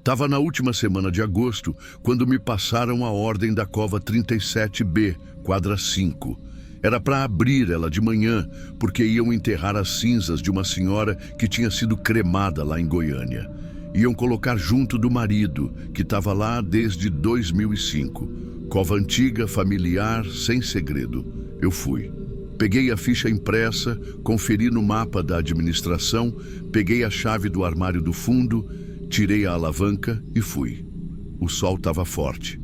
Tava na última semana de agosto, quando me passaram a ordem da cova 37B, quadra 5. Era para abrir ela de manhã, porque iam enterrar as cinzas de uma senhora que tinha sido cremada lá em Goiânia. Iam colocar junto do marido, que estava lá desde 2005. Cova antiga, familiar, sem segredo. Eu fui. Peguei a ficha impressa, conferi no mapa da administração, peguei a chave do armário do fundo, tirei a alavanca e fui. O sol estava forte,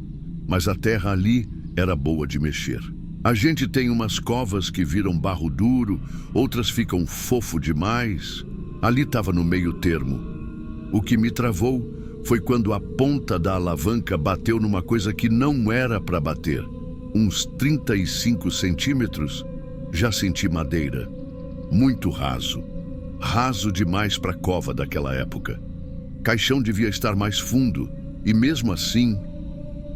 mas a terra ali era boa de mexer. A gente tem umas covas que viram barro duro, outras ficam fofo demais. Ali estava no meio termo. O que me travou foi quando a ponta da alavanca bateu numa coisa que não era para bater. Uns 35 centímetros. Já senti madeira. Muito raso. Raso demais para a cova daquela época. Caixão devia estar mais fundo, e mesmo assim,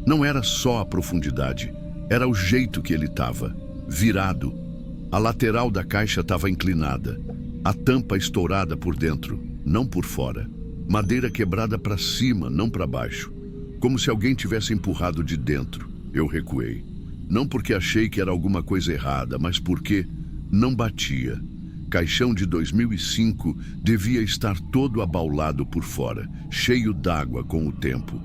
não era só a profundidade, era o jeito que ele estava, virado. A lateral da caixa estava inclinada, a tampa estourada por dentro, não por fora. Madeira quebrada para cima, não para baixo, como se alguém tivesse empurrado de dentro. Eu recuei. Não porque achei que era alguma coisa errada, mas porque não batia. Caixão de 2005 devia estar todo abaulado por fora, cheio d'água com o tempo.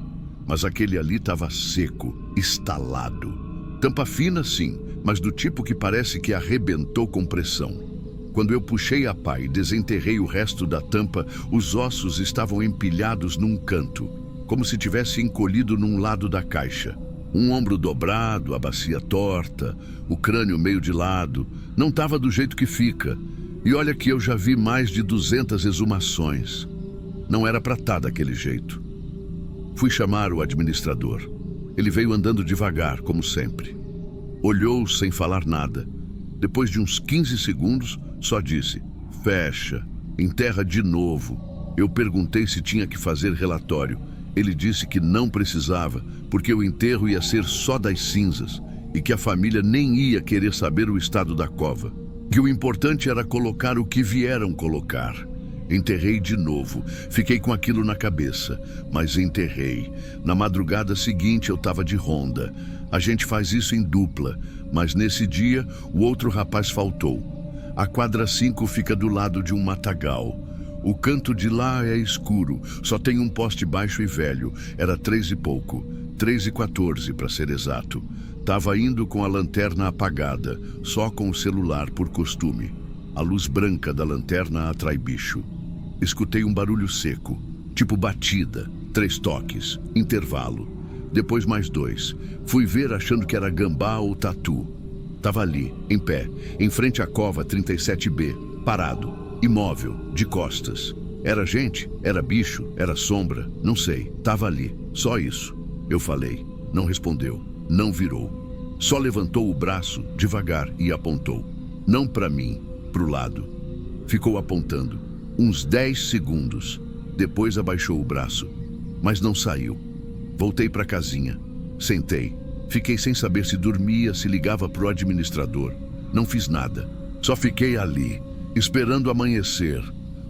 Mas aquele ali estava seco, estalado. Tampa fina, sim, mas do tipo que parece que arrebentou com pressão. Quando eu puxei a pá e desenterrei o resto da tampa, os ossos estavam empilhados num canto, como se tivesse encolhido num lado da caixa. Um ombro dobrado, a bacia torta, o crânio meio de lado. Não estava do jeito que fica. E olha que eu já vi mais de 200 exumações. Não era para estar daquele jeito. Fui chamar o administrador. Ele veio andando devagar, como sempre. Olhou sem falar nada. Depois de uns 15 segundos, só disse: fecha, enterra de novo. Eu perguntei se tinha que fazer relatório. Ele disse que não precisava, porque o enterro ia ser só das cinzas e que a família nem ia querer saber o estado da cova. Que o importante era colocar o que vieram colocar. Enterrei de novo. Fiquei com aquilo na cabeça, mas enterrei. Na madrugada seguinte eu estava de ronda. A gente faz isso em dupla, mas nesse dia o outro rapaz faltou. A quadra 5 fica do lado de um matagal. O canto de lá é escuro, só tem um poste baixo e velho. Era 3 e pouco, 3h14 para ser exato. Tava indo com a lanterna apagada, só com o celular por costume. A luz branca da lanterna atrai bicho. Escutei um barulho seco, tipo batida, 3 toques, intervalo. Depois mais 2. Fui ver achando que era gambá ou tatu. Tava ali, em pé, em frente à cova 37B, parado. Imóvel, de costas. Era gente? Era bicho? Era sombra? Não sei. Tava ali. Só isso. Eu falei. Não respondeu. Não virou. Só levantou o braço, devagar, e apontou. Não para mim, pro lado. Ficou apontando. Uns 10 segundos. Depois abaixou o braço. Mas não saiu. Voltei para a casinha. Sentei. Fiquei sem saber se dormia, se ligava pro administrador. Não fiz nada. Só fiquei ali, esperando amanhecer.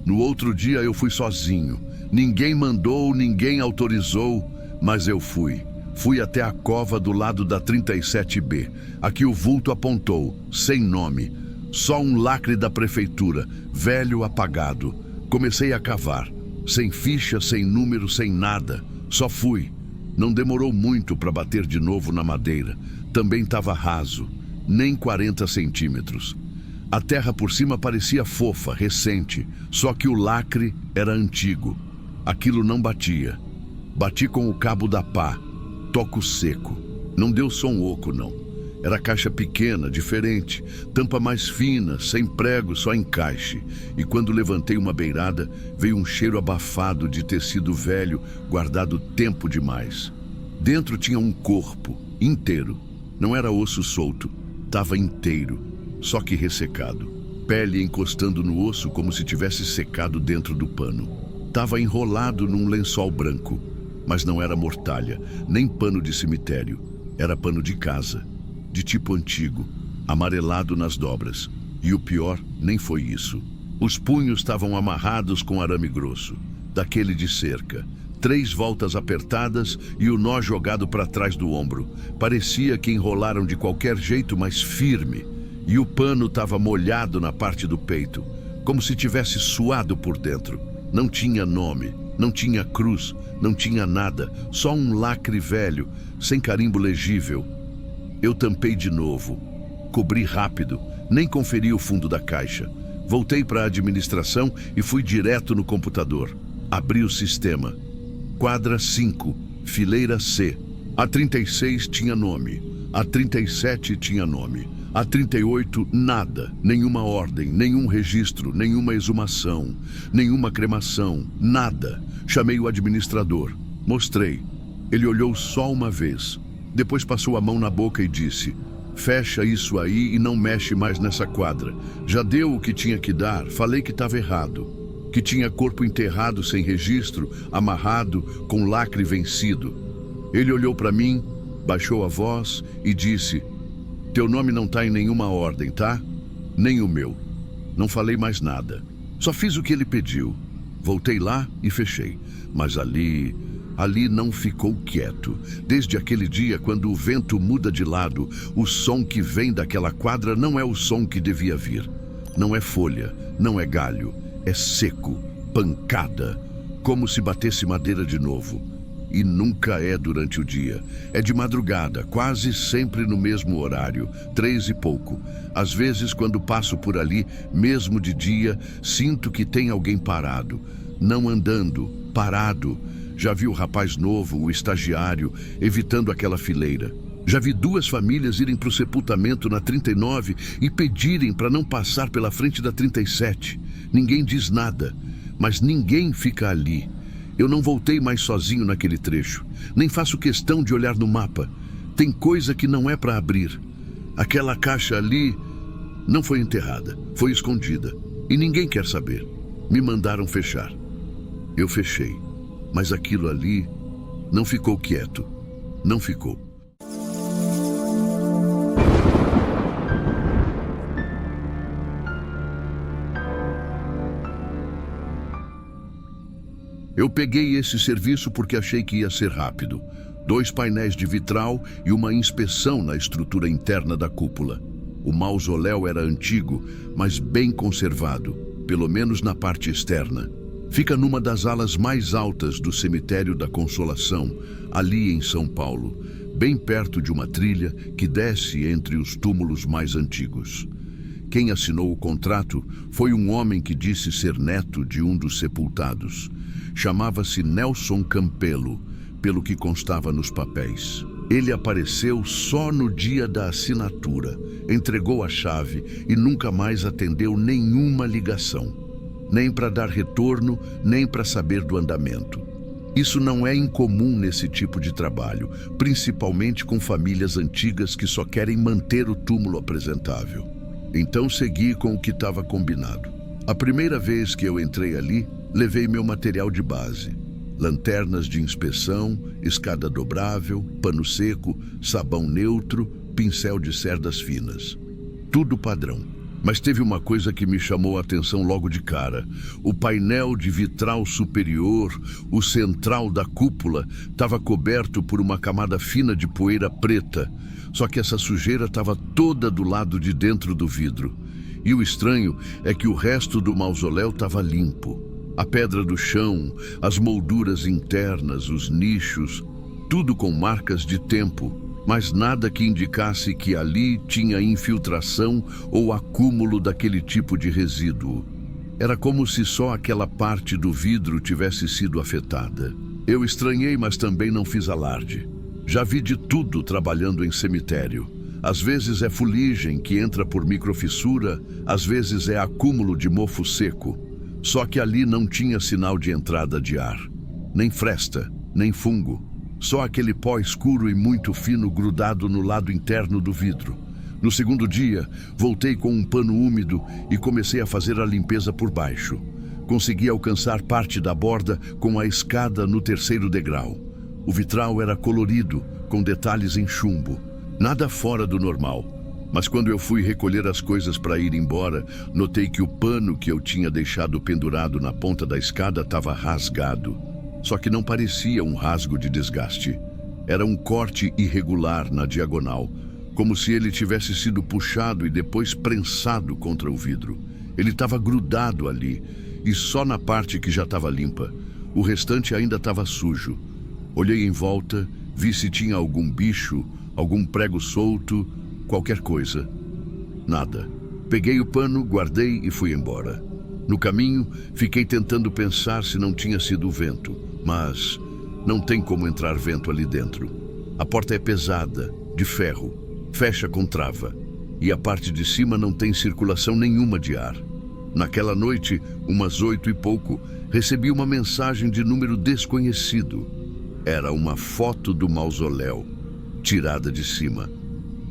No outro dia eu fui sozinho. Ninguém mandou, ninguém autorizou, mas eu fui. Fui até a cova do lado da 37B. Aqui o vulto apontou, sem nome. Só um lacre da prefeitura, velho, apagado. Comecei a cavar. Sem ficha, sem número, sem nada. Só fui. Não demorou muito para bater de novo na madeira. Também estava raso. Nem 40 centímetros. A terra por cima parecia fofa, recente, só que o lacre era antigo. Aquilo não batia. Bati com o cabo da pá, toco seco. Não deu som oco, não. Era caixa pequena, diferente, tampa mais fina, sem prego, só encaixe. E quando levantei uma beirada, veio um cheiro abafado de tecido velho, guardado tempo demais. Dentro tinha um corpo, inteiro. Não era osso solto, estava inteiro. Só que ressecado. Pele encostando no osso como se tivesse secado dentro do pano. Tava enrolado num lençol branco. Mas não era mortalha, nem pano de cemitério. Era pano de casa, de tipo antigo, amarelado nas dobras. E o pior, nem foi isso. Os punhos estavam amarrados com arame grosso, daquele de cerca. 3 voltas apertadas e o nó jogado para trás do ombro. Parecia que enrolaram de qualquer jeito, mas firme. E o pano estava molhado na parte do peito, como se tivesse suado por dentro. Não tinha nome, não tinha cruz, não tinha nada, só um lacre velho, sem carimbo legível. Eu tampei de novo, cobri rápido, nem conferi o fundo da caixa. Voltei para a administração e fui direto no computador. Abri o sistema. Quadra 5, fileira C. A 36 tinha nome, a 37 tinha nome. A 38, nada, nenhuma ordem, nenhum registro, nenhuma exumação, nenhuma cremação, nada. Chamei o administrador, mostrei. Ele olhou só uma vez, depois passou a mão na boca e disse: fecha isso aí e não mexe mais nessa quadra. Já deu o que tinha que dar, falei que estava errado. Que tinha corpo enterrado sem registro, amarrado, com lacre vencido. Ele olhou para mim, baixou a voz e disse: teu nome não está em nenhuma ordem, tá? Nem o meu. Não falei mais nada. Só fiz o que ele pediu. Voltei lá e fechei. Mas ali não ficou quieto. Desde aquele dia, quando o vento muda de lado, o som que vem daquela quadra não é o som que devia vir. Não é folha, não é galho. É seco, pancada, como se batesse madeira de novo. E nunca é durante o dia. É de madrugada, quase sempre no mesmo horário, 3 e pouco. Às vezes, quando passo por ali, mesmo de dia, sinto que tem alguém parado. Não andando, parado. Já vi o rapaz novo, o estagiário, evitando aquela fileira. Já vi 2 famílias irem para o sepultamento na 39 e pedirem para não passar pela frente da 37. Ninguém diz nada, mas ninguém fica ali. Eu não voltei mais sozinho naquele trecho. Nem faço questão de olhar no mapa. Tem coisa que não é para abrir. Aquela caixa ali não foi enterrada, foi escondida. E ninguém quer saber. Me mandaram fechar. Eu fechei. Mas aquilo ali não ficou quieto. Não ficou. Eu peguei esse serviço porque achei que ia ser rápido. 2 painéis de vitral e uma inspeção na estrutura interna da cúpula. O mausoléu era antigo, mas bem conservado, pelo menos na parte externa. Fica numa das alas mais altas do Cemitério da Consolação, ali em São Paulo, bem perto de uma trilha que desce entre os túmulos mais antigos. Quem assinou o contrato foi um homem que disse ser neto de um dos sepultados. Chamava-se Nelson Campelo, pelo que constava nos papéis. Ele apareceu só no dia da assinatura, entregou a chave e nunca mais atendeu nenhuma ligação. Nem para dar retorno, nem para saber do andamento. Isso não é incomum nesse tipo de trabalho, principalmente com famílias antigas que só querem manter o túmulo apresentável. Então segui com o que estava combinado. A primeira vez que eu entrei ali, levei meu material de base. Lanternas de inspeção, escada dobrável, pano seco, sabão neutro, pincel de cerdas finas. Tudo padrão. Mas teve uma coisa que me chamou a atenção logo de cara. O painel de vitral superior, o central da cúpula, estava coberto por uma camada fina de poeira preta. Só que essa sujeira estava toda do lado de dentro do vidro. E o estranho é que o resto do mausoléu estava limpo. A pedra do chão, as molduras internas, os nichos, tudo com marcas de tempo, mas nada que indicasse que ali tinha infiltração ou acúmulo daquele tipo de resíduo. Era como se só aquela parte do vidro tivesse sido afetada. Eu estranhei, mas também não fiz alarde. Já vi de tudo trabalhando em cemitério. Às vezes é fuligem que entra por microfissura, às vezes é acúmulo de mofo seco. Só que ali não tinha sinal de entrada de ar, nem fresta, nem fungo. Só aquele pó escuro e muito fino grudado no lado interno do vidro. No segundo dia, voltei com um pano úmido e comecei a fazer a limpeza por baixo. Consegui alcançar parte da borda com a escada no 3º degrau. O vitral era colorido, com detalhes em chumbo. Nada fora do normal. Mas quando eu fui recolher as coisas para ir embora, notei que o pano que eu tinha deixado pendurado na ponta da escada estava rasgado. Só que não parecia um rasgo de desgaste. Era um corte irregular na diagonal, como se ele tivesse sido puxado e depois prensado contra o vidro. Ele estava grudado ali, e só na parte que já estava limpa. O restante ainda estava sujo. Olhei em volta, vi se tinha algum bicho, algum prego solto, qualquer coisa. Nada. Peguei o pano, guardei e fui embora. No caminho, fiquei tentando pensar se não tinha sido o vento, mas não tem como entrar vento ali dentro. A porta é pesada, de ferro, fecha com trava, e a parte de cima não tem circulação nenhuma de ar. Naquela noite, umas 8 e pouco, recebi uma mensagem de número desconhecido. Era uma foto do mausoléu, tirada de cima.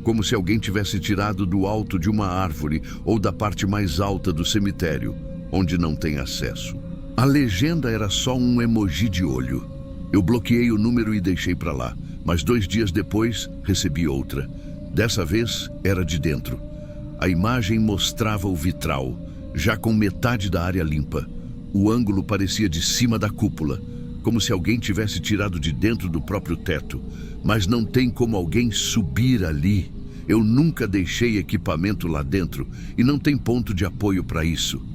Como se alguém tivesse tirado do alto de uma árvore ou da parte mais alta do cemitério, onde não tem acesso. A legenda era só um emoji de olho. Eu bloqueei o número e deixei para lá, mas 2 dias depois recebi outra. Dessa vez era de dentro. A imagem mostrava o vitral, já com metade da área limpa. O ângulo parecia de cima da cúpula, como se alguém tivesse tirado de dentro do próprio teto. Mas não tem como alguém subir ali. Eu nunca deixei equipamento lá dentro e não tem ponto de apoio para isso.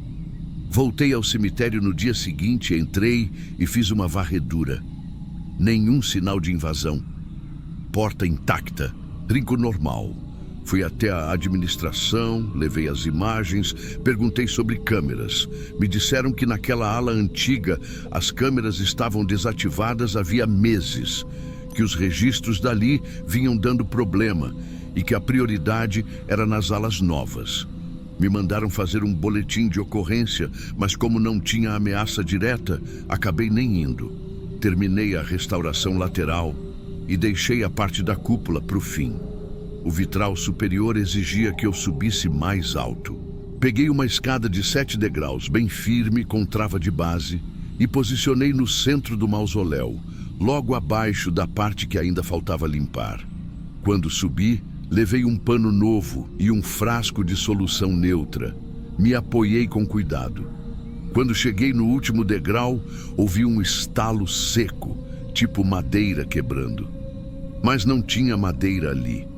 Voltei ao cemitério no dia seguinte, entrei e fiz uma varredura. Nenhum sinal de invasão. Porta intacta, trinco normal. Fui até a administração, levei as imagens, perguntei sobre câmeras. Me disseram que naquela ala antiga as câmeras estavam desativadas havia meses, que os registros dali vinham dando problema e que a prioridade era nas alas novas. Me mandaram fazer um boletim de ocorrência, mas como não tinha ameaça direta, acabei nem indo. Terminei a restauração lateral e deixei a parte da cúpula para o fim. O vitral superior exigia que eu subisse mais alto. Peguei uma escada de 7 degraus, bem firme, com trava de base, e posicionei no centro do mausoléu, logo abaixo da parte que ainda faltava limpar. Quando subi, levei um pano novo e um frasco de solução neutra. Me apoiei com cuidado. Quando cheguei no último degrau, ouvi um estalo seco, tipo madeira quebrando. Mas não tinha madeira ali.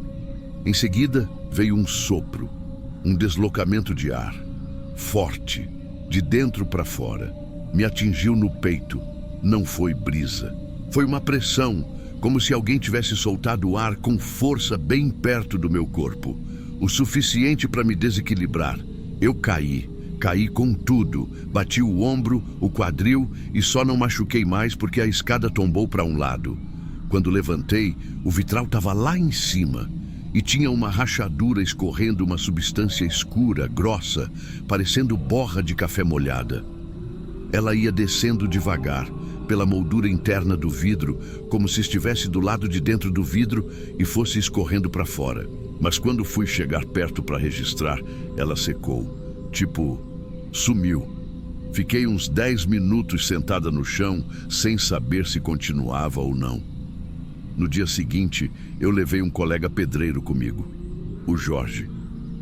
Em seguida, veio um sopro, um deslocamento de ar, forte, de dentro para fora. Me atingiu no peito. Não foi brisa. Foi uma pressão, como se alguém tivesse soltado o ar com força bem perto do meu corpo. O suficiente para me desequilibrar. Eu caí com tudo. Bati o ombro, o quadril e só não machuquei mais porque a escada tombou para um lado. Quando levantei, o vitral estava lá em cima. E tinha uma rachadura escorrendo uma substância escura, grossa, parecendo borra de café molhada. Ela ia descendo devagar, pela moldura interna do vidro, como se estivesse do lado de dentro do vidro e fosse escorrendo para fora. Mas quando fui chegar perto para registrar, ela secou. Tipo, sumiu. Fiquei uns 10 minutos sentada no chão, sem saber se continuava ou não. No dia seguinte, eu levei um colega pedreiro comigo, o Jorge.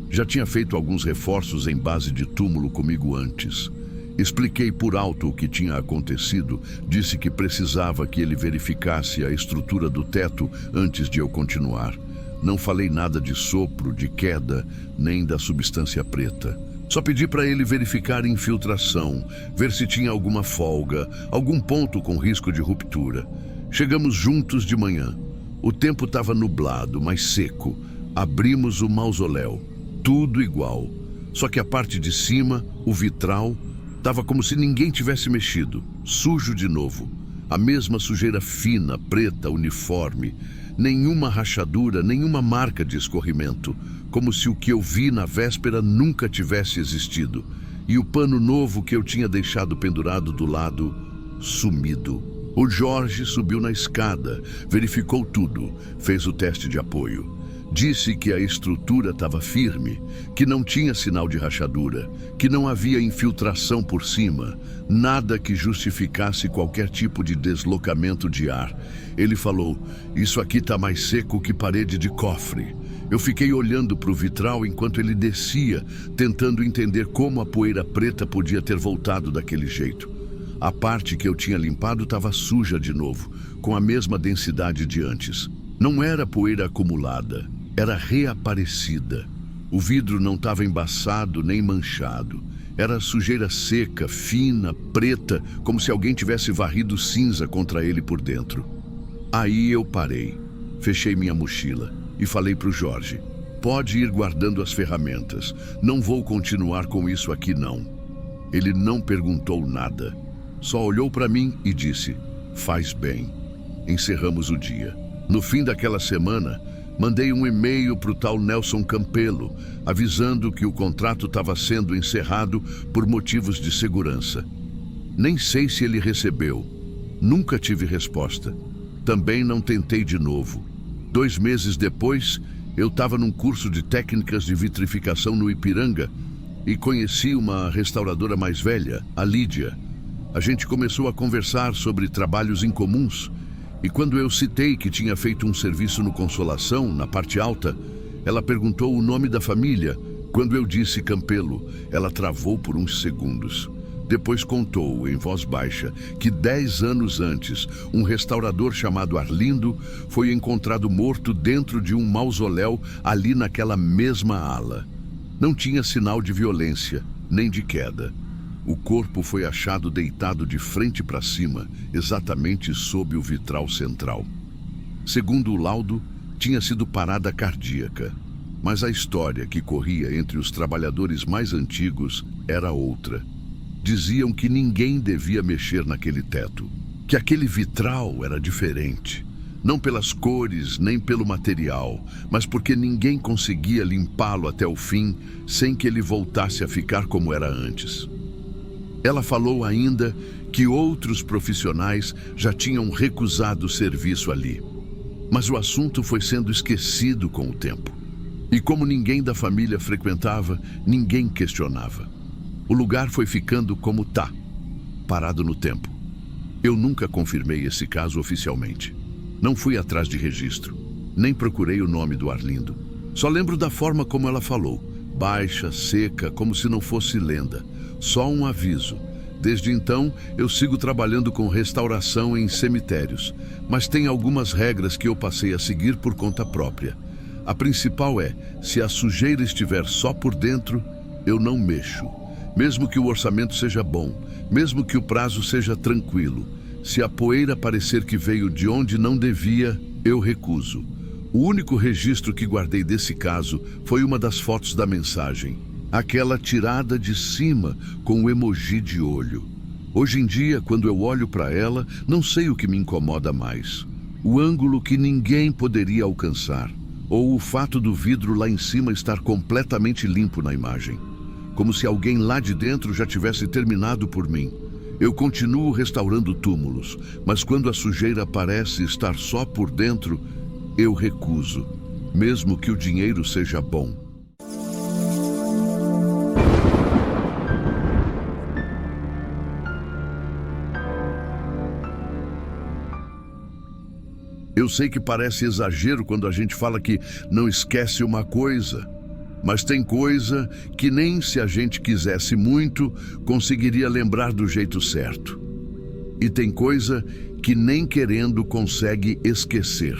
Já tinha feito alguns reforços em base de túmulo comigo antes. Expliquei por alto o que tinha acontecido, disse que precisava que ele verificasse a estrutura do teto antes de eu continuar. Não falei nada de sopro, de queda, nem da substância preta. Só pedi para ele verificar infiltração, ver se tinha alguma folga, algum ponto com risco de ruptura. Chegamos juntos de manhã. O tempo estava nublado, mas seco. Abrimos o mausoléu. Tudo igual. Só que a parte de cima, o vitral, estava como se ninguém tivesse mexido. Sujo de novo. A mesma sujeira fina, preta, uniforme. Nenhuma rachadura, nenhuma marca de escorrimento. Como se o que eu vi na véspera nunca tivesse existido. E o pano novo que eu tinha deixado pendurado do lado, sumido. O Jorge subiu na escada, verificou tudo, fez o teste de apoio. Disse que a estrutura estava firme, que não tinha sinal de rachadura, que não havia infiltração por cima, nada que justificasse qualquer tipo de deslocamento de ar. Ele falou, isso aqui está mais seco que parede de cofre. Eu fiquei olhando para o vitral enquanto ele descia, tentando entender como a poeira preta podia ter voltado daquele jeito. A parte que eu tinha limpado estava suja de novo, com a mesma densidade de antes. Não era poeira acumulada, era reaparecida. O vidro não estava embaçado nem manchado. Era sujeira seca, fina, preta, como se alguém tivesse varrido cinza contra ele por dentro. Aí eu parei, fechei minha mochila e falei para o Jorge: pode ir guardando as ferramentas, não vou continuar com isso aqui não. Ele não perguntou nada, só olhou para mim e disse: faz bem. Encerramos o dia. No fim daquela semana, mandei um e-mail para o tal Nelson Campelo, avisando que o contrato estava sendo encerrado por motivos de segurança. Nem sei se ele recebeu. Nunca tive resposta. Também não tentei de novo. 2 meses depois, eu estava num curso de técnicas de vitrificação no Ipiranga e conheci uma restauradora mais velha, a Lídia. A gente começou a conversar sobre trabalhos incomuns. E quando eu citei que tinha feito um serviço no Consolação, na parte alta, ela perguntou o nome da família. Quando eu disse Campelo, ela travou por uns segundos. Depois contou, em voz baixa, que 10 anos antes, um restaurador chamado Arlindo foi encontrado morto dentro de um mausoléu ali naquela mesma ala. Não tinha sinal de violência, nem de queda. O corpo foi achado deitado de frente para cima, exatamente sob o vitral central. Segundo o laudo, tinha sido parada cardíaca. Mas a história que corria entre os trabalhadores mais antigos era outra. Diziam que ninguém devia mexer naquele teto, que aquele vitral era diferente. Não pelas cores, nem pelo material, mas porque ninguém conseguia limpá-lo até o fim sem que ele voltasse a ficar como era antes. Ela falou ainda que outros profissionais já tinham recusado o serviço ali. Mas o assunto foi sendo esquecido com o tempo. E como ninguém da família frequentava, ninguém questionava. O lugar foi ficando como tá, parado no tempo. Eu nunca confirmei esse caso oficialmente. Não fui atrás de registro, nem procurei o nome do Arlindo. Só lembro da forma como ela falou, baixa, seca, como se não fosse lenda. Só um aviso. Desde então, eu sigo trabalhando com restauração em cemitérios, mas tem algumas regras que eu passei a seguir por conta própria. A principal é, se a sujeira estiver só por dentro, eu não mexo. Mesmo que o orçamento seja bom, mesmo que o prazo seja tranquilo. Se a poeira parecer que veio de onde não devia, eu recuso. O único registro que guardei desse caso foi uma das fotos da mensagem. Aquela tirada de cima com o emoji de olho. Hoje em dia, quando eu olho para ela, não sei o que me incomoda mais. O ângulo que ninguém poderia alcançar, ou o fato do vidro lá em cima estar completamente limpo na imagem. Como se alguém lá de dentro já tivesse terminado por mim. Eu continuo restaurando túmulos, mas quando a sujeira parece estar só por dentro, eu recuso, mesmo que o dinheiro seja bom. Eu sei que parece exagero quando a gente fala que não esquece uma coisa, mas tem coisa que nem se a gente quisesse muito, conseguiria lembrar do jeito certo. E tem coisa que nem querendo consegue esquecer.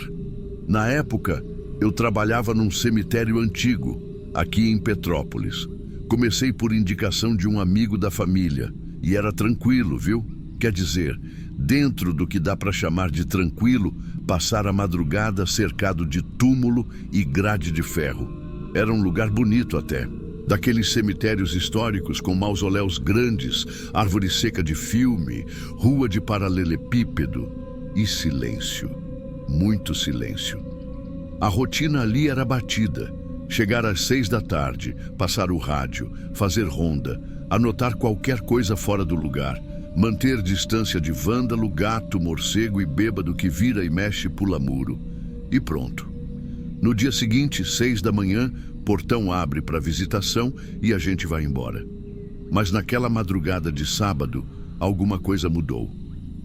Na época, eu trabalhava num cemitério antigo, aqui em Petrópolis. Comecei por indicação de um amigo da família, e era tranquilo, viu? Quer dizer, dentro do que dá para chamar de tranquilo, passar a madrugada cercado de túmulo e grade de ferro. Era um lugar bonito até. Daqueles cemitérios históricos com mausoléus grandes, árvore seca de filme, rua de paralelepípedo e silêncio. Muito silêncio. A rotina ali era batida. Chegar às 6 da tarde, passar o rádio, fazer ronda, anotar qualquer coisa fora do lugar, manter distância de vândalo, gato, morcego e bêbado que vira e mexe pula muro. E pronto. No dia seguinte, 6 da manhã, portão abre para visitação e a gente vai embora. Mas naquela madrugada de sábado, alguma coisa mudou.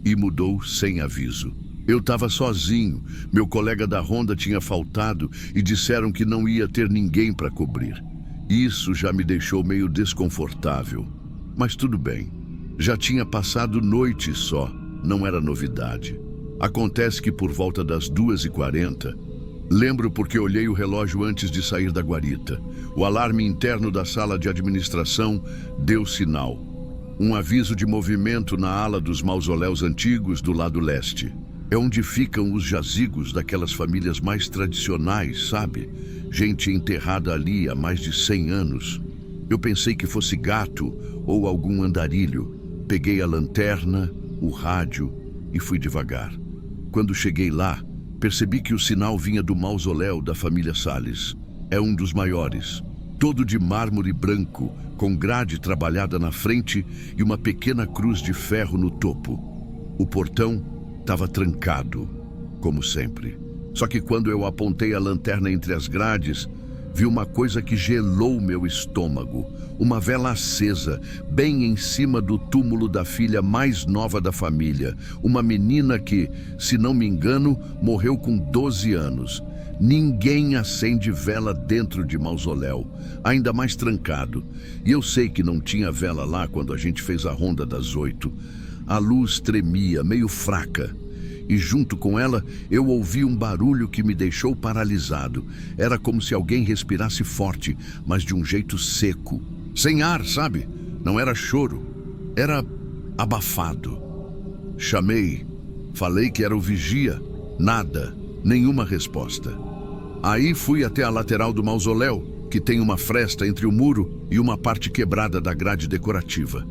E mudou sem aviso. Eu estava sozinho, meu colega da ronda tinha faltado e disseram que não ia ter ninguém para cobrir. Isso já me deixou meio desconfortável. Mas tudo bem. Já tinha passado noite só, não era novidade. Acontece que por volta das 2h40, lembro porque olhei o relógio antes de sair da guarita. O alarme interno da sala de administração deu sinal. Um aviso de movimento na ala dos mausoléus antigos do lado leste. É onde ficam os jazigos daquelas famílias mais tradicionais, sabe? Gente enterrada ali há mais de 100 anos. Eu pensei que fosse gato ou algum andarilho. Peguei a lanterna, o rádio e fui devagar. Quando cheguei lá, percebi que o sinal vinha do mausoléu da família Salles. É um dos maiores, todo de mármore branco, com grade trabalhada na frente e uma pequena cruz de ferro no topo. O portão estava trancado, como sempre. Só que quando eu apontei a lanterna entre as grades, vi uma coisa que gelou meu estômago. Uma vela acesa, bem em cima do túmulo da filha mais nova da família. Uma menina que, se não me engano, morreu com 12 anos. Ninguém acende vela dentro de mausoléu, ainda mais trancado. E eu sei que não tinha vela lá quando a gente fez a ronda das 8. A luz tremia, meio fraca. E junto com ela, eu ouvi um barulho que me deixou paralisado. Era como se alguém respirasse forte, mas de um jeito seco. Sem ar, sabe? Não era choro. Era abafado. Chamei. Falei que era o vigia. Nada. Nenhuma resposta. Aí fui até a lateral do mausoléu, que tem uma fresta entre o muro e uma parte quebrada da grade decorativa.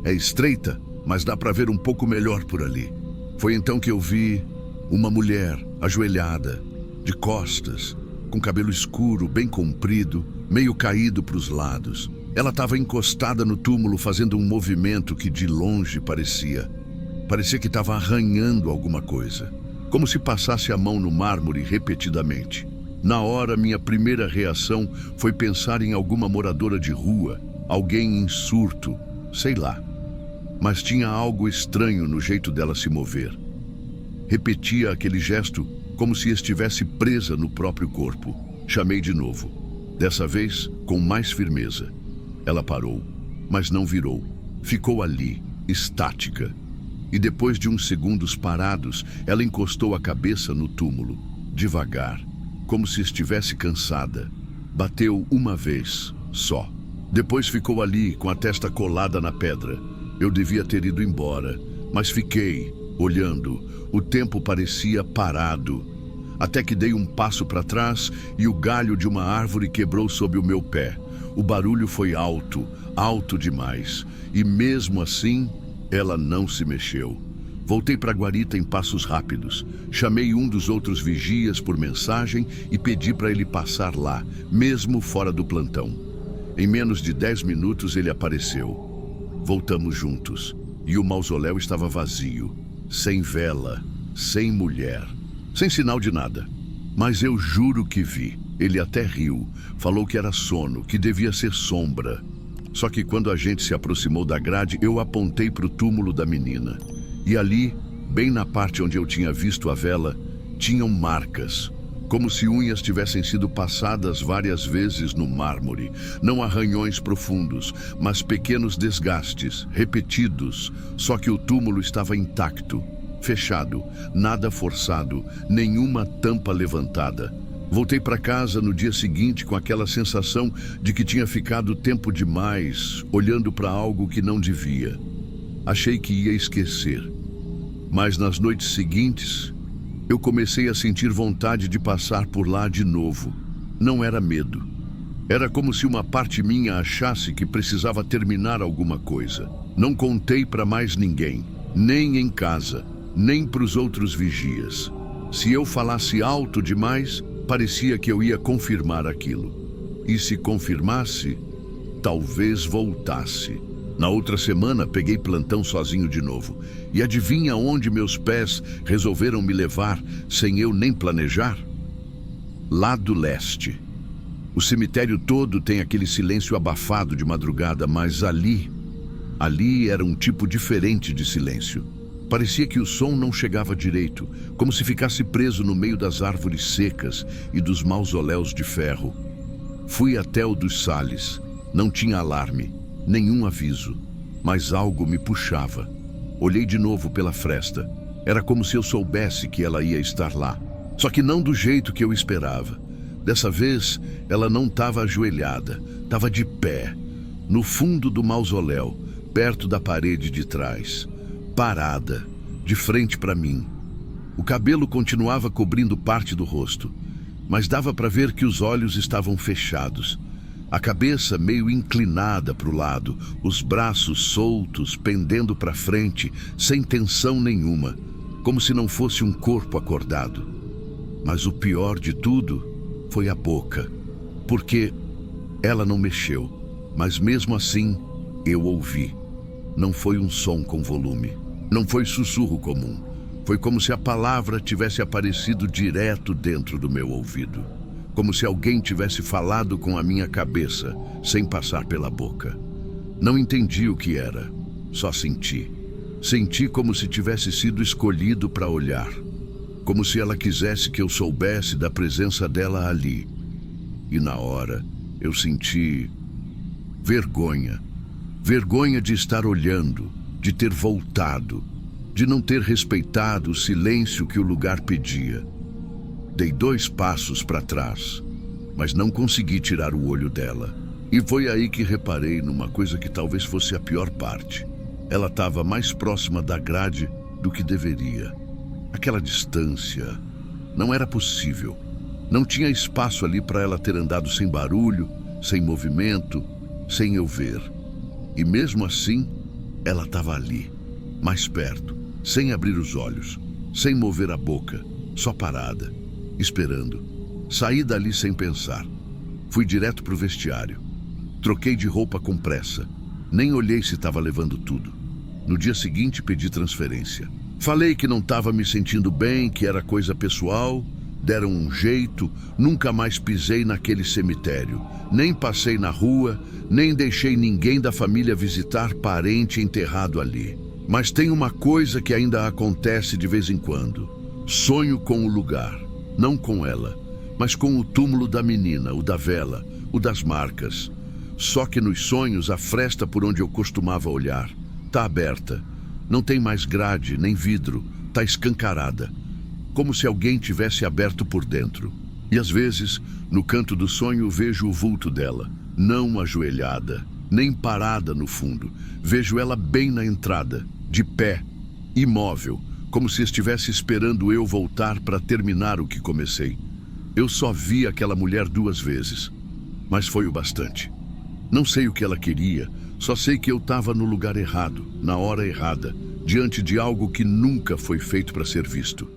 É estreita, mas dá para ver um pouco melhor por ali. Foi então que eu vi uma mulher ajoelhada, de costas, com cabelo escuro, bem comprido, meio caído para os lados. Ela estava encostada no túmulo fazendo um movimento que de longe parecia que estava arranhando alguma coisa, como se passasse a mão no mármore repetidamente. Na hora, minha primeira reação foi pensar em alguma moradora de rua, alguém em surto, sei lá. Mas tinha algo estranho no jeito dela se mover. Repetia aquele gesto como se estivesse presa no próprio corpo. Chamei de novo, dessa vez com mais firmeza. Ela parou, mas não virou. Ficou ali, estática. E depois de uns segundos parados, ela encostou a cabeça no túmulo, devagar, como se estivesse cansada. Bateu uma vez, só. Depois ficou ali, com a testa colada na pedra. Eu devia ter ido embora, mas fiquei, olhando. O tempo parecia parado. Até que dei um passo para trás e o galho de uma árvore quebrou sob o meu pé. O barulho foi alto, alto demais. E mesmo assim, ela não se mexeu. Voltei para a guarita em passos rápidos. Chamei um dos outros vigias por mensagem e pedi para ele passar lá, mesmo fora do plantão. Em menos de 10 minutos ele apareceu. Voltamos juntos, e o mausoléu estava vazio, sem vela, sem mulher, sem sinal de nada. Mas eu juro que vi. Ele até riu, falou que era sono, que devia ser sombra. Só que quando a gente se aproximou da grade, eu apontei para o túmulo da menina. E ali, bem na parte onde eu tinha visto a vela, tinham marcas. Como se unhas tivessem sido passadas várias vezes no mármore. Não arranhões profundos, mas pequenos desgastes, repetidos. Só que o túmulo estava intacto, fechado, nada forçado, nenhuma tampa levantada. Voltei para casa no dia seguinte com aquela sensação de que tinha ficado tempo demais, olhando para algo que não devia. Achei que ia esquecer. Mas nas noites seguintes, eu comecei a sentir vontade de passar por lá de novo. Não era medo. Era como se uma parte minha achasse que precisava terminar alguma coisa. Não contei para mais ninguém, nem em casa, nem para os outros vigias. Se eu falasse alto demais, parecia que eu ia confirmar aquilo. E se confirmasse, talvez voltasse. Na outra semana, peguei plantão sozinho de novo. E adivinha onde meus pés resolveram me levar sem eu nem planejar? Lado leste. O cemitério todo tem aquele silêncio abafado de madrugada, mas ali era um tipo diferente de silêncio. Parecia que o som não chegava direito, como se ficasse preso no meio das árvores secas e dos mausoléus de ferro. Fui até o dos Salles. Não tinha alarme, nenhum aviso. mas algo me puxava. Olhei de novo pela fresta. Era como se eu soubesse que ela ia estar lá. Só que não do jeito que eu esperava. Dessa vez, ela não estava ajoelhada, estava de pé, no fundo do mausoléu, perto da parede de trás, parada, de frente para mim. O cabelo continuava cobrindo parte do rosto, mas dava para ver que os olhos estavam fechados. A cabeça meio inclinada para o lado, os braços soltos, pendendo para frente, sem tensão nenhuma, como se não fosse um corpo acordado. Mas o pior de tudo foi a boca, porque ela não mexeu, mas mesmo assim eu ouvi. Não foi um som com volume, não foi sussurro comum. Foi como se a palavra tivesse aparecido direto dentro do meu ouvido. Como se alguém tivesse falado com a minha cabeça, sem passar pela boca. Não entendi o que era, só senti. Senti como se tivesse sido escolhido para olhar. Como se ela quisesse que eu soubesse da presença dela ali. E na hora, eu senti vergonha. Vergonha de estar olhando, de ter voltado, de não ter respeitado o silêncio que o lugar pedia. Dei 2 passos para trás, mas não consegui tirar o olho dela. E foi aí que reparei numa coisa que talvez fosse a pior parte. Ela estava mais próxima da grade do que deveria. Aquela distância não era possível. Não tinha espaço ali para ela ter andado sem barulho, sem movimento, sem eu ver. E mesmo assim, ela estava ali, mais perto, sem abrir os olhos, sem mover a boca, só parada, esperando. Saí dali sem pensar. Fui direto para o vestiário. Troquei de roupa com pressa. Nem olhei se estava levando tudo. No dia seguinte, pedi transferência. Falei que não estava me sentindo bem, que era coisa pessoal. Deram um jeito, nunca mais pisei naquele cemitério. Nem passei na rua, nem deixei ninguém da família visitar parente enterrado ali. Mas tem uma coisa que ainda acontece de vez em quando. Sonho com o lugar, não com ela, mas com o túmulo da menina, o da vela, o das marcas. Só que nos sonhos a fresta por onde eu costumava olhar tá aberta. Não tem mais grade, nem vidro, tá escancarada. Como se alguém tivesse aberto por dentro. E às vezes, no canto do sonho, vejo o vulto dela, não ajoelhada, nem parada no fundo. Vejo ela bem na entrada, de pé, imóvel, como se estivesse esperando eu voltar para terminar o que comecei. Eu só vi aquela mulher 2 vezes, mas foi o bastante. Não sei o que ela queria, só sei que eu estava no lugar errado, na hora errada, diante de algo que nunca foi feito para ser visto.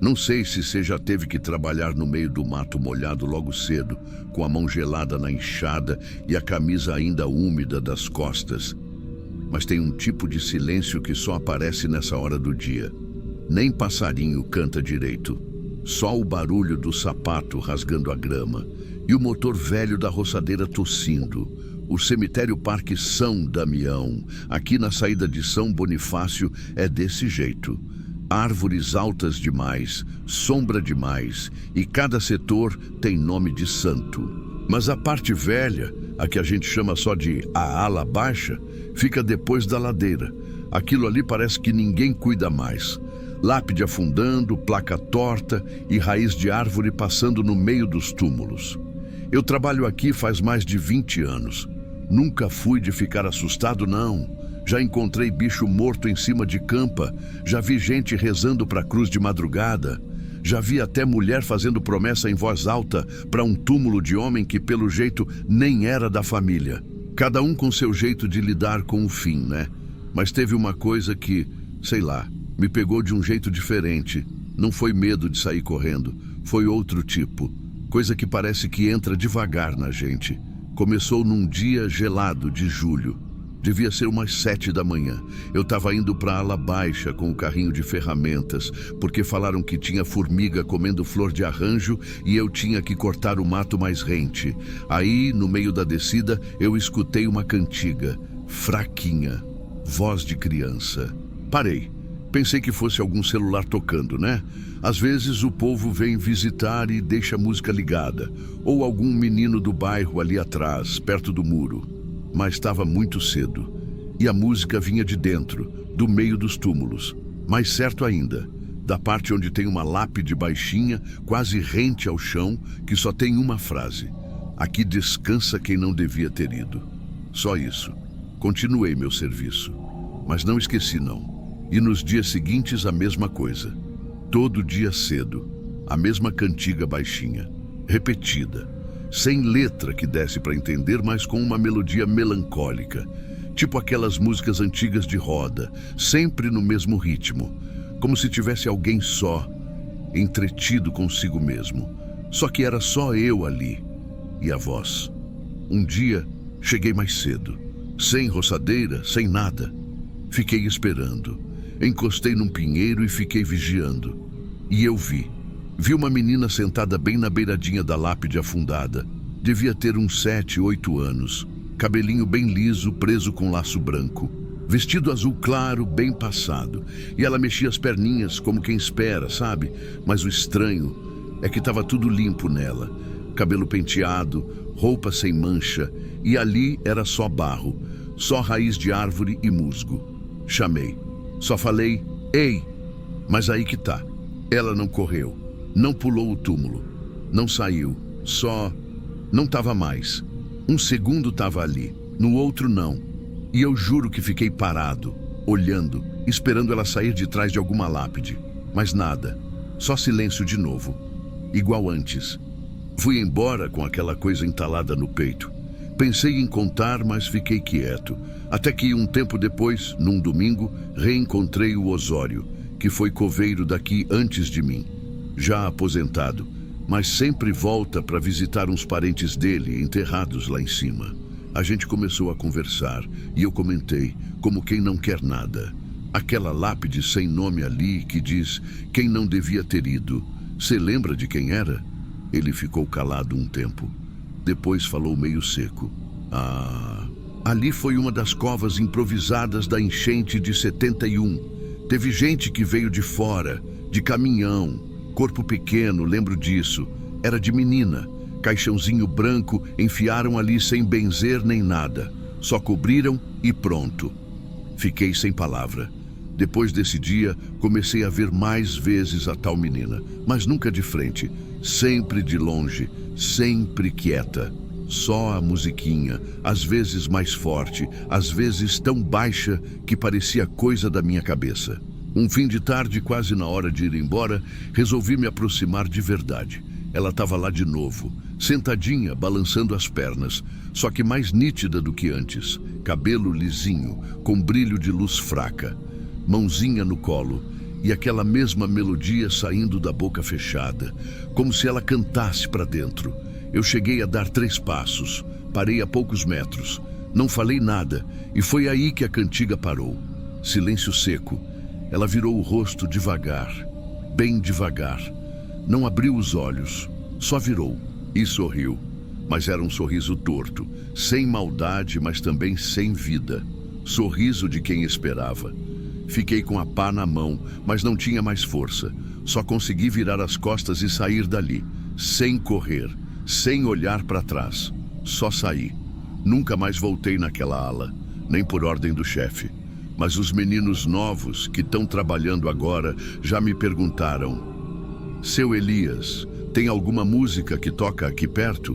Não sei se você já teve que trabalhar no meio do mato molhado logo cedo, com a mão gelada na enxada e a camisa ainda úmida das costas. Mas tem um tipo de silêncio que só aparece nessa hora do dia. Nem passarinho canta direito. Só o barulho do sapato rasgando a grama e o motor velho da roçadeira tossindo. O cemitério Parque São Damião, aqui na saída de São Bonifácio, é desse jeito. Árvores altas demais, sombra demais, e cada setor tem nome de santo. Mas a parte velha, a que a gente chama só de a ala baixa, fica depois da ladeira. Aquilo ali parece que ninguém cuida mais. Lápide afundando, placa torta e raiz de árvore passando no meio dos túmulos. Eu trabalho aqui faz mais de 20 anos. Nunca fui de ficar assustado, não. Já encontrei bicho morto em cima de campa, já vi gente rezando para a cruz de madrugada, já vi até mulher fazendo promessa em voz alta para um túmulo de homem que pelo jeito nem era da família. Cada um com seu jeito de lidar com o fim, né? Mas teve uma coisa que, sei lá, me pegou de um jeito diferente. Não foi medo de sair correndo, foi outro tipo. Coisa que parece que entra devagar na gente. Começou num dia gelado de julho. Devia ser umas 7 da manhã. Eu estava indo para a ala baixa com o carrinho de ferramentas, porque falaram que tinha formiga comendo flor de arranjo e eu tinha que cortar o mato mais rente. Aí, no meio da descida, eu escutei uma cantiga, fraquinha, voz de criança. Parei. Pensei que fosse algum celular tocando, né? Às vezes o povo vem visitar e deixa a música ligada, ou algum menino do bairro ali atrás, perto do muro. Mas estava muito cedo, e a música vinha de dentro, do meio dos túmulos. Mais certo ainda, da parte onde tem uma lápide baixinha, quase rente ao chão, que só tem uma frase: aqui descansa quem não devia ter ido. Só isso. Continuei meu serviço. Mas não esqueci não. E nos dias seguintes a mesma coisa. Todo dia cedo, a mesma cantiga baixinha, repetida, sem letra que desse para entender, mas com uma melodia melancólica, tipo aquelas músicas antigas de roda, sempre no mesmo ritmo, como se tivesse alguém só, entretido consigo mesmo. Só que era só eu ali e a voz. Um dia, cheguei mais cedo, sem roçadeira, sem nada. Fiquei esperando. Encostei num pinheiro e fiquei vigiando. E eu vi uma menina sentada bem na beiradinha da lápide afundada. Devia ter uns 7, 8 anos. Cabelinho bem liso, preso com laço branco. Vestido azul claro, bem passado. E ela mexia as perninhas como quem espera, sabe? Mas o estranho é que estava tudo limpo nela. Cabelo penteado, roupa sem mancha. E ali era só barro, só raiz de árvore e musgo. Chamei. Só falei, ei! Mas aí que tá. Ela não correu, não pulou o túmulo, não saiu, só não tava mais. Um segundo tava ali, no outro não. E eu juro que fiquei parado, olhando, esperando ela sair de trás de alguma lápide. Mas nada, só silêncio de novo, igual antes. Fui embora com aquela coisa entalada no peito. Pensei em contar, mas fiquei quieto. Até que um tempo depois, num domingo, reencontrei o Osório, que foi coveiro daqui antes de mim. Já aposentado, mas sempre volta para visitar uns parentes dele enterrados lá em cima. A gente começou a conversar e eu comentei, como quem não quer nada. Aquela lápide sem nome ali que diz quem não devia ter ido. Você lembra de quem era? Ele ficou calado um tempo. Depois falou meio seco. Ali foi uma das covas improvisadas da enchente de 71. Teve gente que veio de fora, de caminhão, corpo pequeno, lembro disso. Era de menina, caixãozinho branco, enfiaram ali sem benzer nem nada. Só cobriram e pronto. Fiquei sem palavra. Depois desse dia, comecei a ver mais vezes a tal menina, mas nunca de frente, sempre de longe, sempre quieta. Só a musiquinha, às vezes mais forte, às vezes tão baixa que parecia coisa da minha cabeça. Um fim de tarde, quase na hora de ir embora, resolvi me aproximar de verdade. Ela estava lá de novo, sentadinha, balançando as pernas, só que mais nítida do que antes. Cabelo lisinho, com brilho de luz fraca. Mãozinha no colo e aquela mesma melodia saindo da boca fechada, como se ela cantasse para dentro. Eu cheguei a dar 3 passos, parei a poucos metros, não falei nada e foi aí que a cantiga parou. Silêncio seco. Ela virou o rosto devagar, bem devagar. Não abriu os olhos, só virou e sorriu. Mas era um sorriso torto, sem maldade, mas também sem vida. Sorriso de quem esperava. Fiquei com a pá na mão, mas não tinha mais força. Só consegui virar as costas e sair dali, sem correr, sem olhar para trás. Só saí. Nunca mais voltei naquela ala, nem por ordem do chefe. Mas os meninos novos que estão trabalhando agora já me perguntaram: Seu Elias, tem alguma música que toca aqui perto?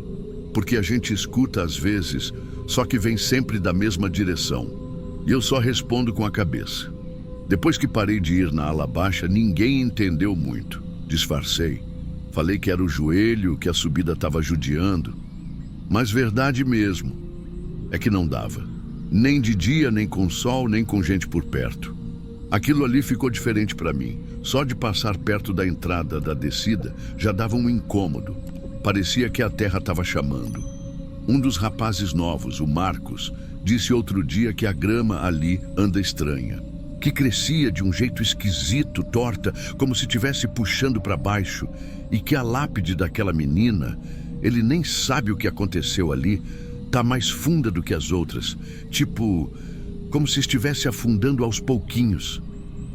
Porque a gente escuta às vezes, só que vem sempre da mesma direção. E eu só respondo com a cabeça. Depois que parei de ir na ala baixa, ninguém entendeu muito. Disfarcei. Falei que era o joelho, que a subida estava judiando. Mas verdade mesmo é que não dava. Nem de dia, nem com sol, nem com gente por perto. Aquilo ali ficou diferente para mim. Só de passar perto da entrada da descida já dava um incômodo. Parecia que a terra estava chamando. Um dos rapazes novos, o Marcos, disse outro dia que a grama ali anda estranha. Que crescia de um jeito esquisito, torta, como se estivesse puxando para baixo. E que a lápide daquela menina, ele nem sabe o que aconteceu ali, tá mais funda do que as outras. Tipo, como se estivesse afundando aos pouquinhos.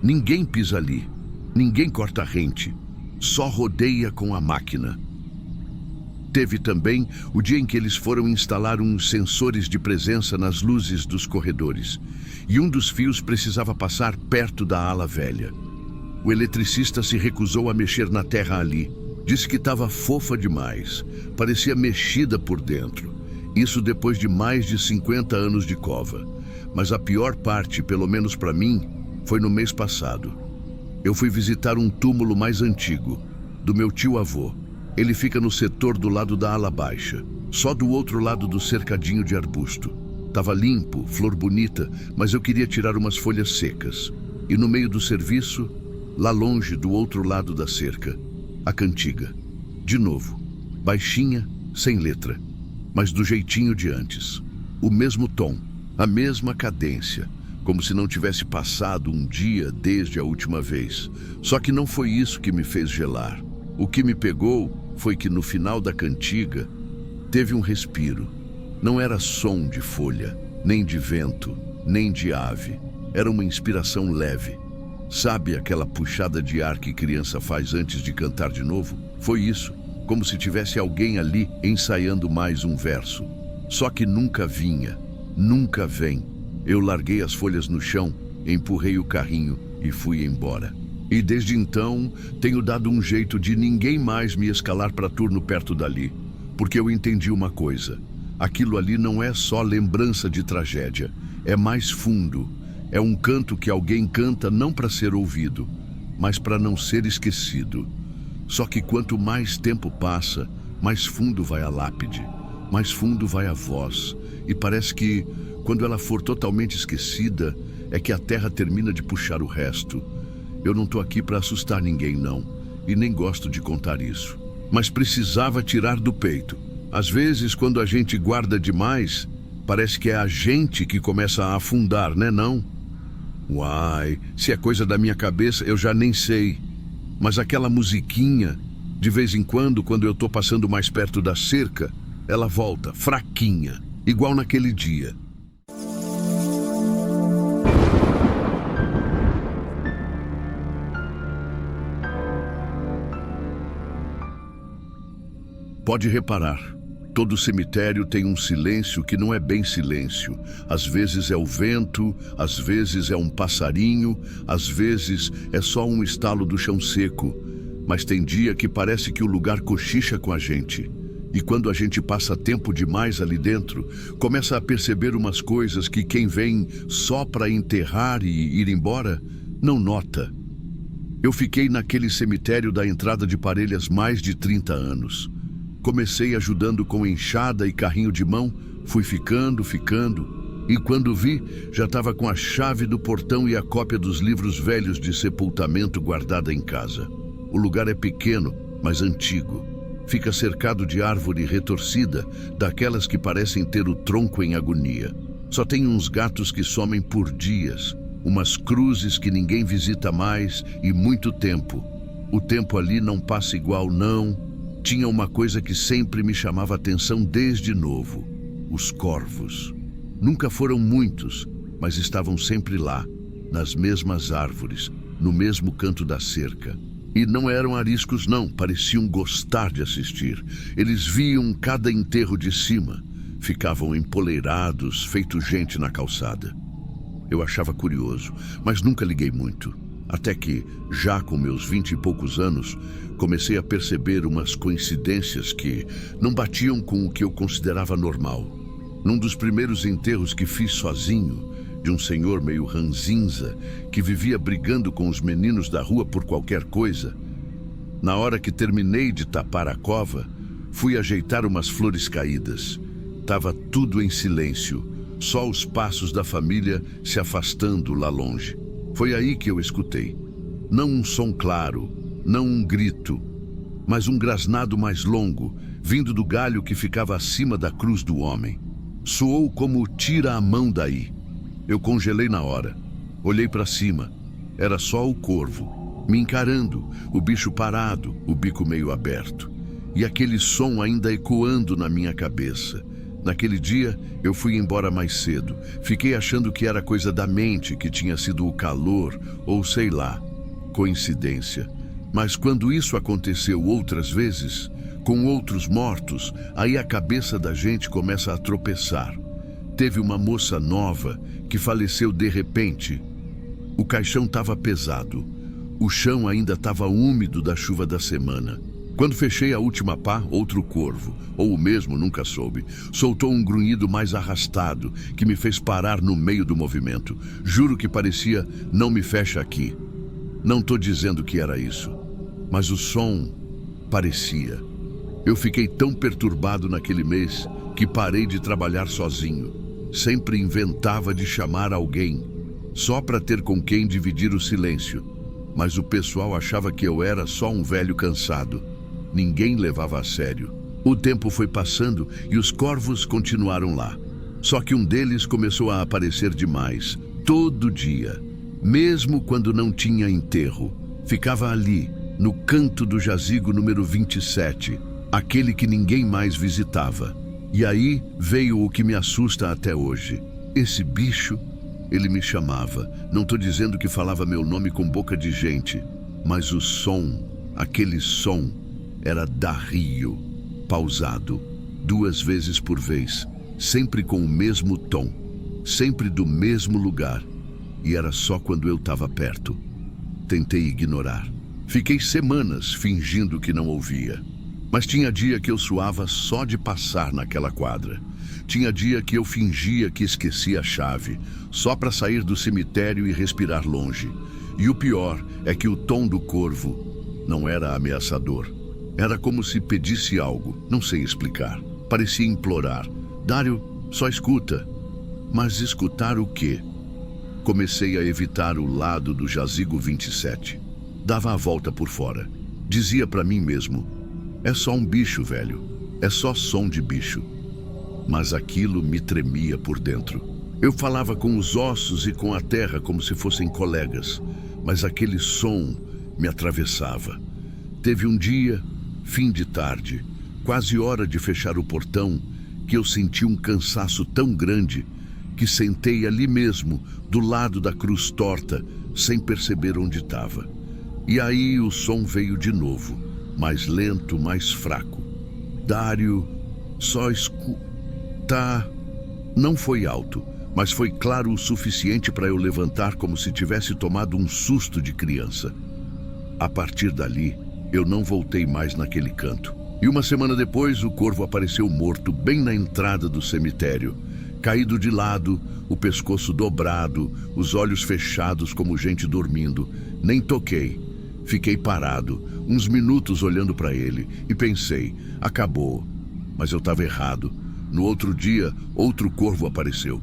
Ninguém pisa ali, ninguém corta rente, só rodeia com a máquina. Teve também o dia em que eles foram instalar uns sensores de presença nas luzes dos corredores, e um dos fios precisava passar perto da ala velha. O eletricista se recusou a mexer na terra ali. Disse que estava fofa demais, parecia mexida por dentro. Isso depois de mais de 50 anos de cova. Mas a pior parte, pelo menos para mim, foi no mês passado. Eu fui visitar um túmulo mais antigo, do meu tio-avô. Ele fica no setor do lado da ala baixa, só do outro lado do cercadinho de arbusto. Tava limpo, flor bonita, mas eu queria tirar umas folhas secas. E no meio do serviço, lá longe, do outro lado da cerca, a cantiga. De novo, baixinha, sem letra, mas do jeitinho de antes. O mesmo tom, a mesma cadência, como se não tivesse passado um dia desde a última vez. Só que não foi isso que me fez gelar. O que me pegou foi que no final da cantiga teve um respiro. Não era som de folha, nem de vento, nem de ave. Era uma inspiração leve. Sabe aquela puxada de ar que criança faz antes de cantar de novo? Foi isso, como se tivesse alguém ali ensaiando mais um verso. Só que nunca vinha, nunca vem. Eu larguei as folhas no chão, empurrei o carrinho e fui embora. E desde então, tenho dado um jeito de ninguém mais me escalar para turno perto dali. Porque eu entendi uma coisa. Aquilo ali não é só lembrança de tragédia. É mais fundo. É um canto que alguém canta não para ser ouvido, mas para não ser esquecido. Só que quanto mais tempo passa, mais fundo vai a lápide, mais fundo vai a voz. E parece que, quando ela for totalmente esquecida, é que a terra termina de puxar o resto. Eu não tô aqui para assustar ninguém, não, e nem gosto de contar isso. Mas precisava tirar do peito. Às vezes, quando a gente guarda demais, parece que é a gente que começa a afundar, né, não? Uai, se é coisa da minha cabeça, eu já nem sei. Mas aquela musiquinha, de vez em quando eu tô passando mais perto da cerca, ela volta, fraquinha, igual naquele dia. Pode reparar, todo cemitério tem um silêncio que não é bem silêncio. Às vezes é o vento, às vezes é um passarinho, às vezes é só um estalo do chão seco. Mas tem dia que parece que o lugar cochicha com a gente. E quando a gente passa tempo demais ali dentro, começa a perceber umas coisas que quem vem só para enterrar e ir embora não nota. Eu fiquei naquele cemitério da entrada de Parelhas mais de 30 anos. Comecei ajudando com enxada e carrinho de mão, fui ficando, e quando vi, já estava com a chave do portão e a cópia dos livros velhos de sepultamento guardada em casa. O lugar é pequeno, mas antigo. Fica cercado de árvore retorcida, daquelas que parecem ter o tronco em agonia. Só tem uns gatos que somem por dias, umas cruzes que ninguém visita mais e muito tempo. O tempo ali não passa igual, não. Tinha uma coisa que sempre me chamava atenção desde novo: os corvos. Nunca foram muitos, mas estavam sempre lá, nas mesmas árvores, no mesmo canto da cerca. E não eram ariscos não, pareciam gostar de assistir. Eles viam cada enterro de cima, ficavam empoleirados, feito gente na calçada. Eu achava curioso, mas nunca liguei muito. Até que, já com meus 20 e poucos anos, comecei a perceber umas coincidências que não batiam com o que eu considerava normal. Num dos primeiros enterros que fiz sozinho, de um senhor meio ranzinza, que vivia brigando com os meninos da rua por qualquer coisa, na hora que terminei de tapar a cova, fui ajeitar umas flores caídas. Tava tudo em silêncio, só os passos da família se afastando lá longe. Foi aí que eu escutei. Não um som claro, não um grito, mas um grasnado mais longo, vindo do galho que ficava acima da cruz do homem. Soou como tira a mão daí. Eu congelei na hora. Olhei para cima. Era só o corvo, me encarando, o bicho parado, o bico meio aberto. E aquele som ainda ecoando na minha cabeça. Naquele dia, eu fui embora mais cedo. Fiquei achando que era coisa da mente, que tinha sido o calor, ou sei lá, coincidência. Mas quando isso aconteceu outras vezes, com outros mortos, aí a cabeça da gente começa a tropeçar. Teve uma moça nova que faleceu de repente. O caixão estava pesado. O chão ainda estava úmido da chuva da semana. Quando fechei a última pá, outro corvo, ou o mesmo, nunca soube, soltou um grunhido mais arrastado que me fez parar no meio do movimento. Juro que parecia "não me fecha aqui". Não estou dizendo que era isso, mas o som parecia. Eu fiquei tão perturbado naquele mês que parei de trabalhar sozinho. Sempre inventava de chamar alguém, só para ter com quem dividir o silêncio. Mas o pessoal achava que eu era só um velho cansado. Ninguém levava a sério. O tempo foi passando e os corvos continuaram lá. Só que um deles começou a aparecer demais, todo dia. Mesmo quando não tinha enterro. Ficava ali, no canto do jazigo número 27, aquele que ninguém mais visitava. E aí veio o que me assusta até hoje. Esse bicho, ele me chamava. Não estou dizendo que falava meu nome com boca de gente, mas o som, aquele som, era darrio, pausado, 2 vezes por vez, sempre com o mesmo tom, sempre do mesmo lugar, e era só quando eu estava perto. Tentei ignorar. Fiquei semanas fingindo que não ouvia. Mas tinha dia que eu suava só de passar naquela quadra. Tinha dia que eu fingia que esquecia a chave, só para sair do cemitério e respirar longe. E o pior é que o tom do corvo não era ameaçador. Era como se pedisse algo, não sei explicar. Parecia implorar. Dário, só escuta. Mas escutar o quê? Comecei a evitar o lado do jazigo 27. Dava a volta por fora. Dizia para mim mesmo: é só um bicho, velho. É só som de bicho. Mas aquilo me tremia por dentro. Eu falava com os ossos e com a terra como se fossem colegas. Mas aquele som me atravessava. Teve um dia, fim de tarde, quase hora de fechar o portão, que eu senti um cansaço tão grande que sentei ali mesmo, do lado da cruz torta, sem perceber onde estava. E aí o som veio de novo, mais lento, mais fraco. Dário, só escuta. Não foi alto, mas foi claro o suficiente para eu levantar como se tivesse tomado um susto de criança. A partir dali, eu não voltei mais naquele canto. E uma semana depois, o corvo apareceu morto bem na entrada do cemitério. Caído de lado, o pescoço dobrado, os olhos fechados como gente dormindo. Nem toquei. Fiquei parado, uns minutos olhando para ele, e pensei, acabou. Mas eu estava errado. No outro dia, outro corvo apareceu.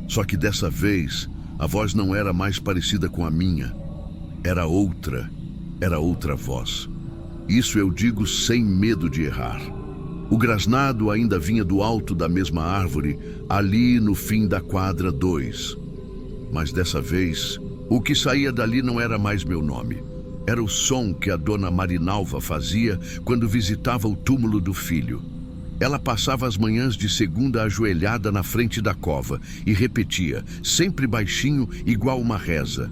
Só que dessa vez, a voz não era mais parecida com a minha. Era outra voz. Isso eu digo sem medo de errar. O grasnado ainda vinha do alto da mesma árvore, ali no fim da quadra 2. Mas dessa vez, o que saía dali não era mais meu nome. Era o som que a dona Marinalva fazia quando visitava o túmulo do filho. Ela passava as manhãs de segunda ajoelhada na frente da cova e repetia, sempre baixinho, igual uma reza: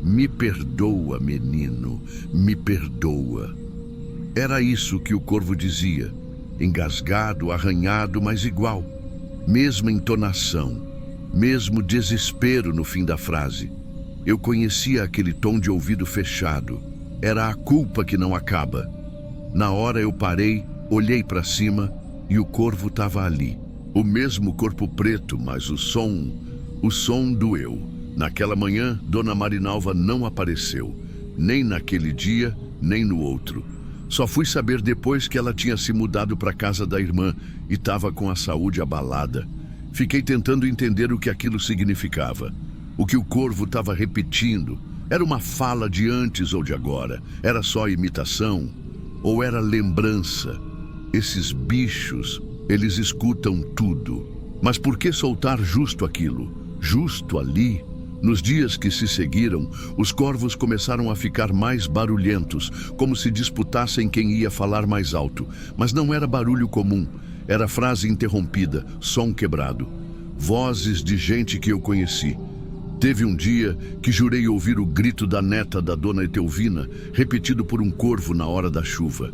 "Me perdoa, menino, me perdoa". Era isso que o corvo dizia, engasgado, arranhado, mas igual. Mesma entonação, mesmo desespero no fim da frase. Eu conhecia aquele tom de ouvido fechado. Era a culpa que não acaba. Na hora eu parei, olhei para cima e o corvo estava ali. O mesmo corpo preto, mas o som doeu. Naquela manhã, dona Marinalva não apareceu, nem naquele dia, nem no outro. Só fui saber depois que ela tinha se mudado para a casa da irmã e estava com a saúde abalada. Fiquei tentando entender o que aquilo significava. O que o corvo estava repetindo. Era uma fala de antes ou de agora? Era só imitação? Ou era lembrança? Esses bichos, eles escutam tudo. Mas por que soltar justo aquilo? Justo ali? Nos dias que se seguiram, os corvos começaram a ficar mais barulhentos, como se disputassem quem ia falar mais alto. Mas não era barulho comum. Era frase interrompida, som quebrado. Vozes de gente que eu conheci. Teve um dia que jurei ouvir o grito da neta da dona Etelvina, repetido por um corvo na hora da chuva.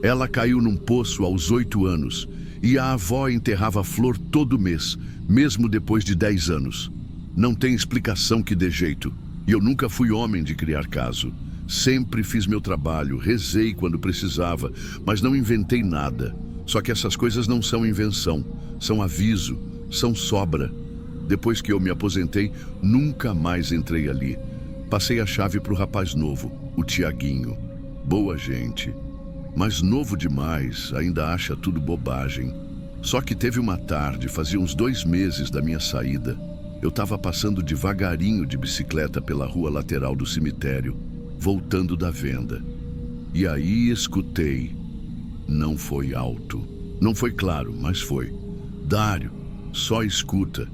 Ela caiu num poço aos 8 anos e a avó enterrava flor todo mês, mesmo depois de 10 anos. Não tem explicação que dê jeito. E eu nunca fui homem de criar caso. Sempre fiz meu trabalho, rezei quando precisava, mas não inventei nada. Só que essas coisas não são invenção, são aviso, são sobra. Depois que eu me aposentei, nunca mais entrei ali. Passei a chave para o rapaz novo, o Tiaguinho. Boa gente, mas novo demais, ainda acha tudo bobagem. Só que teve uma tarde, fazia uns 2 meses da minha saída. Eu estava passando devagarinho de bicicleta pela rua lateral do cemitério, voltando da venda. E aí escutei. Não foi alto. Não foi claro, mas foi. Dário, só escuta.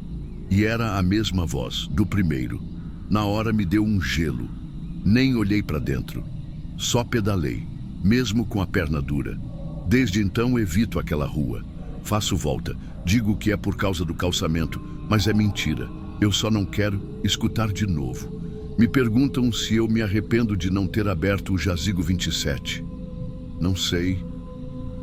E era a mesma voz, do primeiro. Na hora me deu um gelo. Nem olhei para dentro. Só pedalei, mesmo com a perna dura. Desde então evito aquela rua. Faço volta. Digo que é por causa do calçamento, mas é mentira. Eu só não quero escutar de novo. Me perguntam se eu me arrependo de não ter aberto o Jazigo 27. Não sei.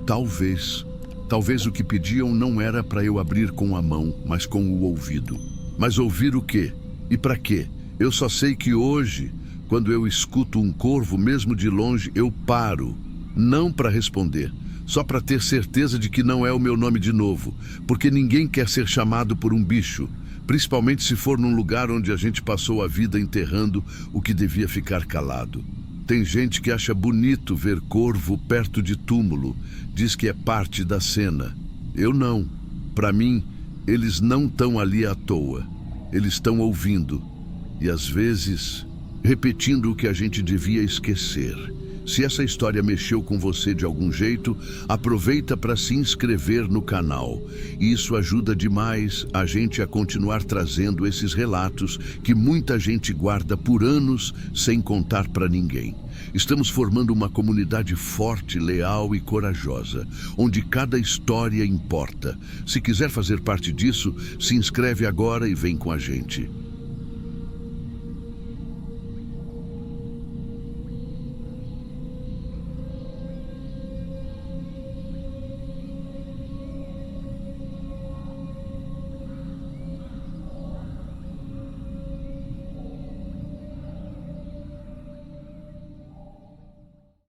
Talvez. Talvez o que pediam não era para eu abrir com a mão, mas com o ouvido. Mas ouvir o quê? E para quê? Eu só sei que hoje, quando eu escuto um corvo, mesmo de longe, eu paro. Não para responder, só para ter certeza de que não é o meu nome de novo. Porque ninguém quer ser chamado por um bicho, principalmente se for num lugar onde a gente passou a vida enterrando o que devia ficar calado. Tem gente que acha bonito ver corvo perto de túmulo, diz que é parte da cena. Eu não. Para mim, eles não estão ali à toa. Eles estão ouvindo. E às vezes, repetindo o que a gente devia esquecer. Se essa história mexeu com você de algum jeito, aproveita para se inscrever no canal. Isso ajuda demais a gente a continuar trazendo esses relatos que muita gente guarda por anos sem contar para ninguém. Estamos formando uma comunidade forte, leal e corajosa, onde cada história importa. Se quiser fazer parte disso, se inscreve agora e vem com a gente.